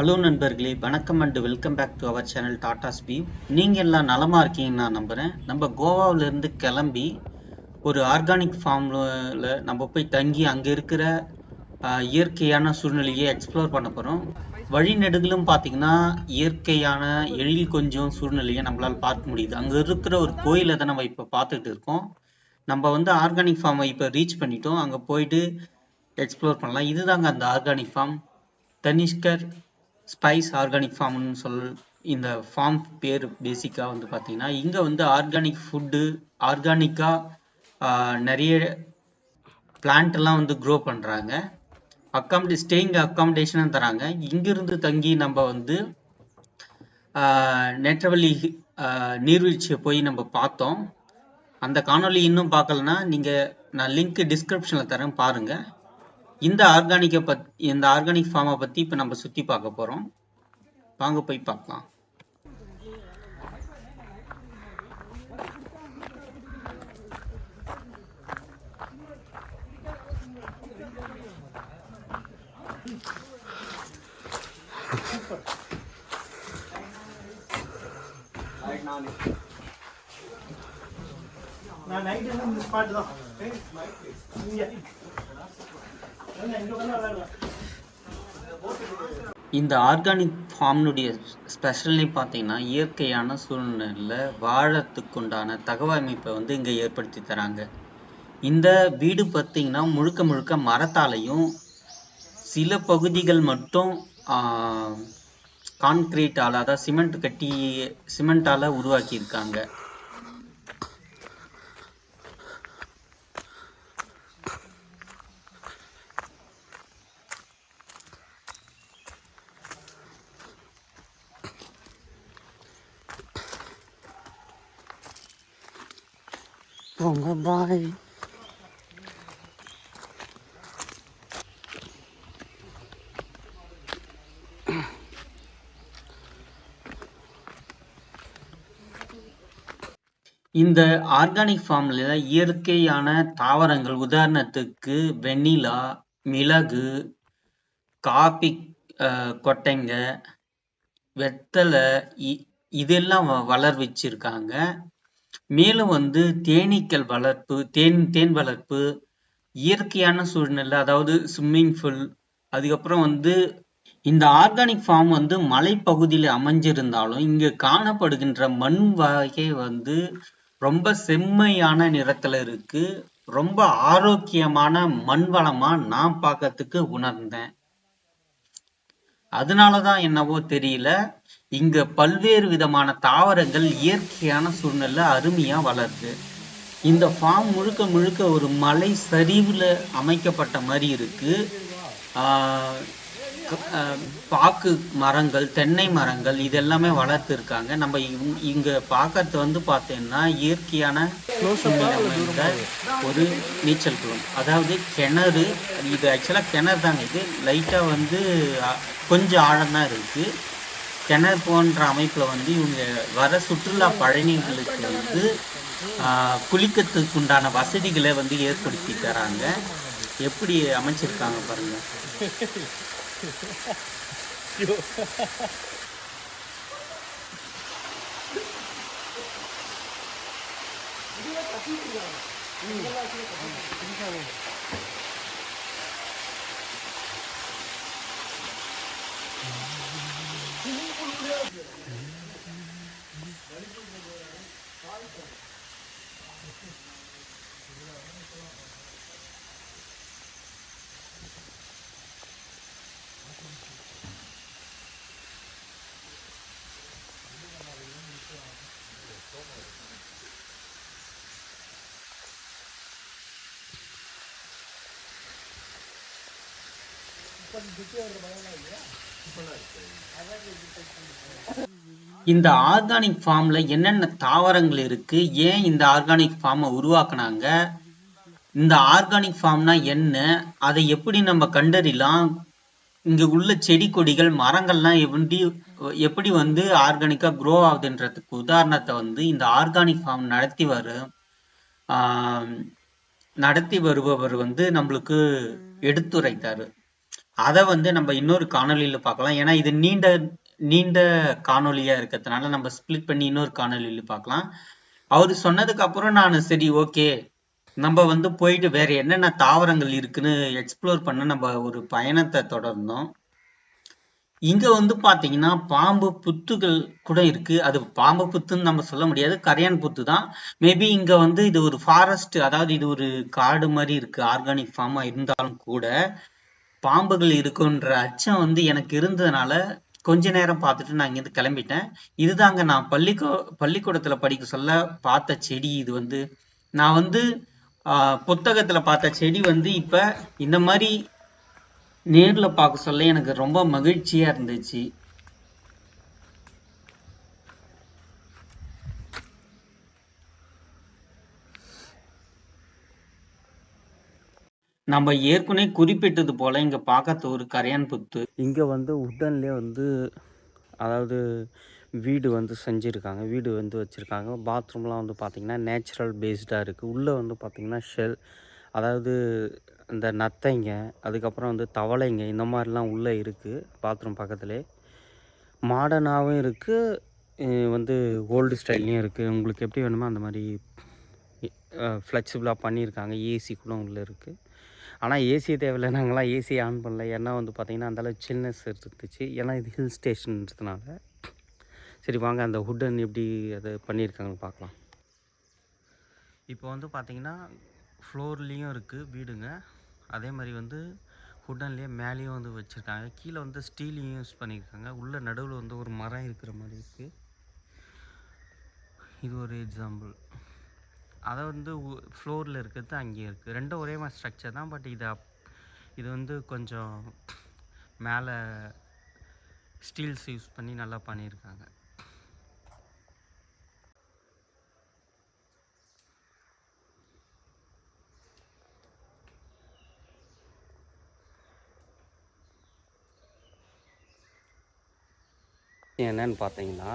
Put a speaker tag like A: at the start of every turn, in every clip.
A: Hello நண்பர்களே, வணக்கம் and welcome back to our channel டாடாஸ் வியூ. நீங்கள் எல்லாம் நலமா இருக்கீங்கன்னு நான் நம்புகிறேன். நம்ம கோவாவிலேருந்து கிளம்பி ஒரு ஆர்கானிக் ஃபார்மில் நம்ம போய் தங்கி அங்கே இருக்கிற இயற்கையான சூழ்நிலையை எக்ஸ்ப்ளோர் பண்ண போகிறோம். வழிநெடுகிலும் பார்த்தீங்கன்னா இயற்கையான எழில் கொஞ்சம் சூழ்நிலையை நம்மளால் பார்க்க முடியுது. அங்கே இருக்கிற ஒரு கோயிலை தான் நம்ம இப்போ பார்த்துட்டு இருக்கோம். நம்ம ஆர்கானிக் ஃபார்மை இப்போ ரீச் பண்ணிட்டோம். அங்கே போயிட்டு எக்ஸ்ப்ளோர் பண்ணலாம். இதுதாங்க அந்த ஆர்கானிக் ஃபார்ம், தனிஷ்கர் ஸ்பைஸ் ஆர்கானிக் ஃபார்ம்னு இந்த ஃபார்ம் பேர் பேசிக்காக பார்த்தீங்கன்னா இங்கே ஆர்கானிக் ஃபுட்டு, ஆர்கானிக்காக நிறைய பிளான்ட் எல்லாம் க்ரோ பண்ணுறாங்க. ஸ்டேயிங் அக்காமடேஷனும் தராங்க. இங்கிருந்து தங்கி நம்ம நேற்றவழி நீர்வீழ்ச்சியை போய் நம்ம பார்த்தோம். அந்த காணொலி இன்னும் பார்க்கலன்னா நான் லிங்க் டிஸ்கிரிப்ஷனில் தரேன், பாருங்க. இந்த ஆர்கானிக் ஃபார்மை பற்றி இப்போ நம்ம சுற்றி பார்க்க போகிறோம். வாங்க போய் பார்க்கலாம். இந்த ஆர்கானிக் ஃபார்ம்னுடைய ஸ்பெஷல்னு பார்த்தீங்கன்னா இயற்கையான சூழ்நிலையில் வாழறதுக்குண்டான தகவமைப்பை இங்கே ஏற்படுத்தி தராங்க. இந்த வீடு பார்த்தீங்கன்னா முழுக்க முழுக்க மரத்தாலையும் சில பகுதிகள் மட்டும் கான்கிரீட்டால், அதாவது சிமெண்டால உருவாக்கி இருக்காங்க. பாய். இந்த ஆர்கானிக் ஃபார்ம்ல இயற்கையான தாவரங்கள், உதாரணத்துக்கு வெண்ணிலா, மிளகு, காபி கொட்டைங்க, வெத்தலை, இதெல்லாம் வளர்விச்சிருக்காங்க. மேலும் தேனீக்கள் வளர்ப்பு, தேன் வளர்ப்பு, இயற்கையான சூழ்நிலை, அதாவது ஸ்விம்மிங் பூல். அதுக்கப்புறம் இந்த ஆர்கானிக் ஃபார்ம் மலைப்பகுதியில் அமைஞ்சிருந்தாலும் இங்கு காணப்படுகின்ற மண் வகை ரொம்ப செம்மையான நிறத்துல இருக்கு. ரொம்ப ஆரோக்கியமான மண் வளமா நான் பார்க்கறதுக்கு உணர்ந்தேன். அதனாலதான் என்னவோ தெரியல, இங்க பல்வேறு விதமான தாவரங்கள் இயற்கையான சூழ்நிலை அருமையா வளருது. இந்த ஃபார்ம் முழுக்க முழுக்க ஒரு மலை சரிவுல அமைக்கப்பட்ட மாதிரி இருக்கு. பாக்கு மரங்கள், தென்னை மரங்கள் இதெல்லாமே வளர்த்து இருக்காங்க. நம்ம இங்க பார்க்கறது பார்த்தீங்கன்னா இயற்கையான ஒரு நீச்சல் குளம், அதாவது கிணறு. இது ஆக்சுவலா கிணறு தாங்க. இது லைட்டா கொஞ்சம் ஆழம் தான் இருக்கு. கிணறு போன்ற அமைப்புல இவங்க வர சுற்றுலா பயணிகளுக்கு குளிக்கிறதுக்கு உண்டான வசதிகளை ஏற்படுத்தி தராங்க. எப்படி அமைச்சிருக்காங்க பாருங்க. இந்த ஆர்கானிக் ஃபார்ம்ல என்னென்ன தாவரங்கள் இருக்கு, ஏன் இந்த ஆர்கானிக் ஃபார்மை உருவாக்குனாங்க, இந்த ஆர்கானிக் ஃபார்ம்னா என்ன, அதை எப்படி நம்ம கண்டறியலாம், இங்க உள்ள செடி கொடிகள் மரங்கள்லாம் எப்படி ஆர்கானிக்கா க்ரோ ஆகுதுன்றதுக்கு உதாரணத்தை இந்த ஆர்கானிக் ஃபார்ம் நடத்தி வருபவர் நம்மளுக்கு எடுத்துரைத்தாரு. அத வந்து நம்ம இன்னொரு காணொளியில பார்க்கலாம். ஏன்னா இது நீண்ட நீண்ட காணொளியா இருக்கிறதுனால நம்ம ஸ்ப்ளிட் பண்ணி இன்னொரு காணொளியில பார்க்கலாம். அவரு சொன்னதுக்கு அப்புறம் நானு சரி ஓகே. நம்ம வந்து போயிட்டு வேற என்னென்ன தாவரங்கள் இருக்குன்னு எக்ஸ்ப்ளோர் பண்ண நம்ம ஒரு பயணத்தை தொடர்ந்தோம். இங்க வந்து பாத்தீங்கன்னா பாம்பு புத்துகள் கூட இருக்கு. அது பாம்பு புத்துன்னு நம்ம சொல்ல முடியாது. கரையான் புத்து தான். மேபி இங்க வந்து இது ஒரு ஃபாரஸ்ட், அதாவது இது ஒரு காடு மாதிரி இருக்கு. ஆர்கானிக் ஃபார்மா இருந்தாலும் கூட பாம்புகள் இருக்குன்ற அச்சம் வந்து எனக்கு இருந்ததுனால கொஞ்ச நேரம் பார்த்துட்டு நான் இங்கிருந்து கிளம்பிட்டேன். இதுதாங்க நான் பள்ளிக்கூடத்துல படிக்க சொல்ல பார்த்த செடி. இது வந்து நான் வந்து புத்தகத்துல பார்த்த செடி வந்து இப்ப இந்த மாதிரி நேர்ல பார்க்க சொல்ல எனக்கு ரொம்ப மகிழ்ச்சியா இருந்துச்சு. நம்ம ஏற்கனவே குறிப்பிட்டது போல இங்க பார்க்கறது ஒரு கரையான் புத்து.
B: இங்க வந்து உட்டன்லேயே வந்து அதாவது வீடு வந்து செஞ்சுருக்காங்க. வீடு வந்து வச்சுருக்காங்க. பாத்ரூம்லாம் வந்து பார்த்திங்கன்னா நேச்சுரல் பேஸ்டாக இருக்குது. உள்ளே வந்து பார்த்திங்கன்னா ஷெல், அதாவது இந்த நத்தைங்க, அதுக்கப்புறம் வந்து தவளைங்க, இந்த மாதிரிலாம் உள்ளே இருக்குது பாத்ரூம் பக்கத்துலேயே. மாடர்னாகவும் இருக்குது, வந்து ஓல்டு ஸ்டைல்லையும் இருக்குது. உங்களுக்கு எப்படி வேணுமோ அந்த மாதிரி ஃப்ளெக்சிபிளாக பண்ணியிருக்காங்க. ஏசி கூட உள்ளே இருக்குது. ஆனால் ஏசி தேவையில்லை, நாங்களாம் ஏசி ஆன் பண்ணல. ஏன்னா வந்து பார்த்திங்கன்னா அந்தளவு சில்னஸ் இருந்துச்சு. ஏன்னா இது ஹில் ஸ்டேஷன்றதுனால. சரி வாங்க அந்த ஹுட்டன் எப்படி அதை பண்ணியிருக்காங்கன்னு பார்க்கலாம். இப்போ வந்து பார்த்திங்கன்னா ஃப்ளோர்லேயும் இருக்குது வீடுங்க. அதே மாதிரி வந்து ஹுட்டன்லேயே மேலேயும் வந்து வச்சுருக்காங்க. கீழே வந்து ஸ்டீலையும் யூஸ் பண்ணியிருக்காங்க. உள்ள நடுவில் வந்து ஒரு மரம் இருக்கிற மாதிரி இருக்குது. இது ஒரு எக்ஸாம்பிள். அதை வந்து ஃப்ளோரில் இருக்கிறது அங்கேயும் இருக்குது. ரெண்டும் ஒரே மாதிரி ஸ்ட்ரக்சர் தான். பட் இது வந்து கொஞ்சம் மேலே ஸ்டீல்ஸ் யூஸ் பண்ணி நல்லா பண்ணியிருக்காங்க. என்னன்னு பார்த்தீங்கன்னா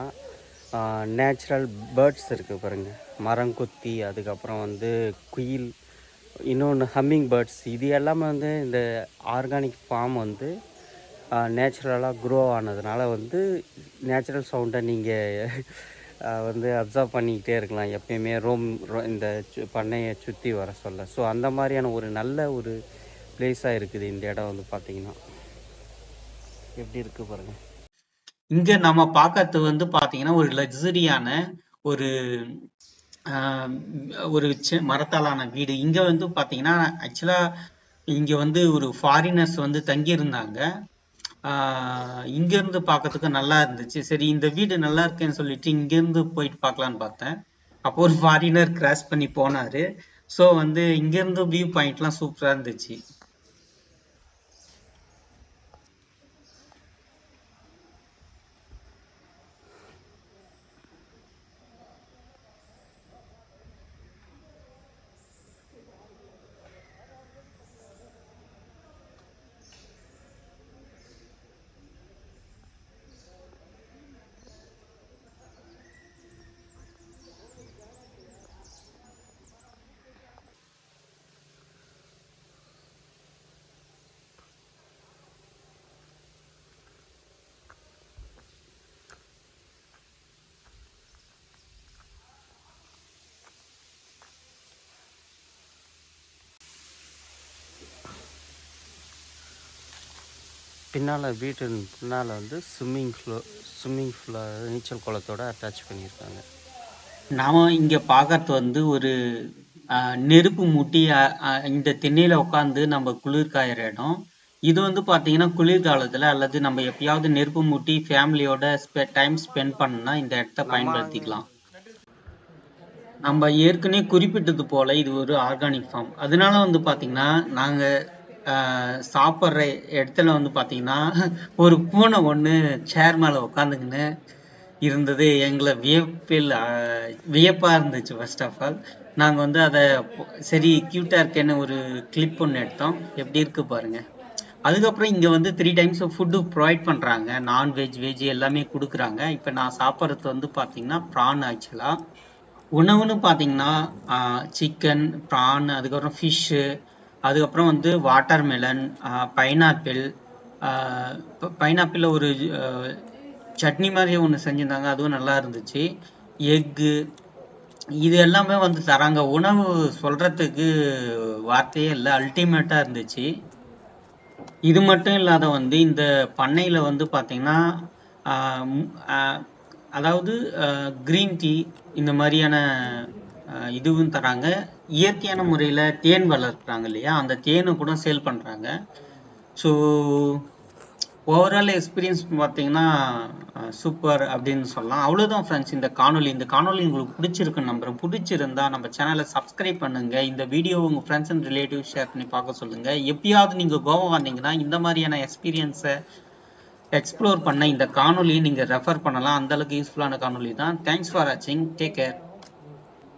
B: நேச்சுரல் பேர்ட்ஸ் இருக்குது பாருங்கள். மரங்கொத்தி, அதுக்கப்புறம் வந்து குயில், இன்னொன்று ஹம்மிங் பேர்ட்ஸ். இது எல்லாமே வந்து இந்த ஆர்கானிக் ஃபார்ம் வந்து நேச்சுரலாக க்ரோ ஆனதுனால வந்து நேச்சுரல் சவுண்டை நீங்கள் வந்து அப்சர்வ் பண்ணிக்கிட்டே இருக்கலாம் எப்பயுமே இந்த பண்ணையை சுற்றி வர சொல்ல. ஸோ அந்த மாதிரியான ஒரு நல்ல ஒரு பிளேஸாக இருக்குது இந்த இடம் வந்து பார்த்திங்கன்னா. எப்படி இருக்குது பாருங்கள்.
A: இங்க நம்ம பார்க்கறது வந்து பாத்தீங்கன்னா ஒரு லக்ஸரியான ஒரு ஒரு மரத்தாலான வீடு. இங்க வந்து பாத்தீங்கன்னா ஆக்சுவலா இங்க வந்து ஒரு ஃபாரினர்ஸ் வந்து தங்கி இருந்தாங்க. இங்க இருந்து பார்க்கறதுக்கு நல்லா இருந்துச்சு. சரி இந்த வீடு நல்லா இருக்கேன்னு சொல்லிட்டு இங்க இருந்து போயிட்டு பார்க்கலான்னு பார்த்தேன். அப்போ ஒரு ஃபாரினர் கிராஸ் பண்ணி போனாரு. ஸோ வந்து இங்க இருந்து வியூ பாயிண்ட்லாம் சூப்பரா இருந்துச்சு.
B: வீட்டு பின்னால் வந்து ஸ்விம்மிங் நீச்சல் குளத்தோட அட்டாச் பண்ணியிருக்காங்க.
A: நாம இங்க பார்க்கறது வந்து ஒரு நெருப்பு மூட்டி இந்த திண்ணையில உட்காந்து நம்ம குளிர் காயிற இடம். இது வந்து பாத்தீங்கன்னா குளிர்காலத்துல அல்லது நம்ம எப்பயாவது நெருப்பு மூட்டி ஃபேமிலியோட டைம் ஸ்பெண்ட் பண்ணா இந்த இடத்த பயன்படுத்திக்கலாம். நம்ம ஏற்கனவே குறிப்பிட்டது போல இது ஒரு ஆர்கானிக் ஃபார்ம். அதனால வந்து பாத்தீங்கன்னா நாங்க சாப்பிட்ற இடத்துல வந்து பாத்தீங்கன்னா ஒரு பூனை ஒண்ணு சேர் மேல உட்காந்துக்கின்னு இருந்தது எங்களை வியப்பா இருந்துச்சு. ஃபர்ஸ்ட் ஆஃப் ஆல் நாங்க வந்து அதை சரி கியூட்டா இருக்கேன்னு ஒரு கிளிப் ஒன்று எடுத்தோம். எப்படி இருக்கு பாருங்க. அதுக்கப்புறம் இங்க வந்து 3 டைம்ஸ் ஃபுட்டு ப்ரொவைட் பண்றாங்க. நான்வெஜ் வெஜ் எல்லாமே கொடுக்குறாங்க. இப்ப நான் சாப்பிட்றது வந்து பாத்தீங்கன்னா ப்ரான். ஆக்சுவலா உணவுன்னு பாத்தீங்கன்னா சிக்கன், ப்ரான், அதுக்கப்புறம் ஃபிஷ்ஷு, அதுக்கப்புறம் வந்து வாட்டர்மெலன், பைனாப்பிள், பைனாப்பிளில் ஒரு சட்னி மாதிரியே ஒன்று செஞ்சுருந்தாங்க, அதுவும் நல்லா இருந்துச்சு. எக்கு இது எல்லாமே வந்து தராங்க. உணவு சொல்றதுக்கு வார்த்தையே இல்லை, அல்டிமேட்டாக இருந்துச்சு. இது மட்டும் இல்லாத வந்து இந்த பண்ணையில் வந்து பார்த்தீங்கன்னா அதாவது கிரீன் டீ இந்த மாதிரியான இதுவும் தராங்க. இயற்கையான முறையில் தேன் வளர்க்குறாங்க இல்லையா, அந்த தேனை கூட சேல் பண்ணுறாங்க. ஸோ ஓவரால் எக்ஸ்பீரியன்ஸ் பார்த்தீங்கன்னா சூப்பர் அப்படின்னு சொல்லலாம். அவ்வளோதான் ஃப்ரெண்ட்ஸ் இந்த காணொலி. இந்த காணொலி உங்களுக்கு பிடிச்சிருக்குன்னு நம்புறேன். பிடிச்சிருந்தா நம்ம சேனலை சப்ஸ்கிரைப் பண்ணுங்க. இந்த வீடியோ உங்கள் ஃப்ரெண்ட்ஸ் அண்ட் ரிலேட்டிவ் ஷேர் பண்ணி பார்க்க சொல்லுங்க. எப்பயாவது நீங்கள் கோவா வந்தீங்கன்னா இந்த மாதிரியான எக்ஸ்பீரியன்ஸை எக்ஸ்ப்ளோர் பண்ண இந்த காணொலியை நீங்கள் ரெஃபர் பண்ணலாம். அந்த அளவுக்கு யூஸ்ஃபுல்லான காணொலி தான். தேங்க்ஸ் ஃபார் வாட்சிங். Take care.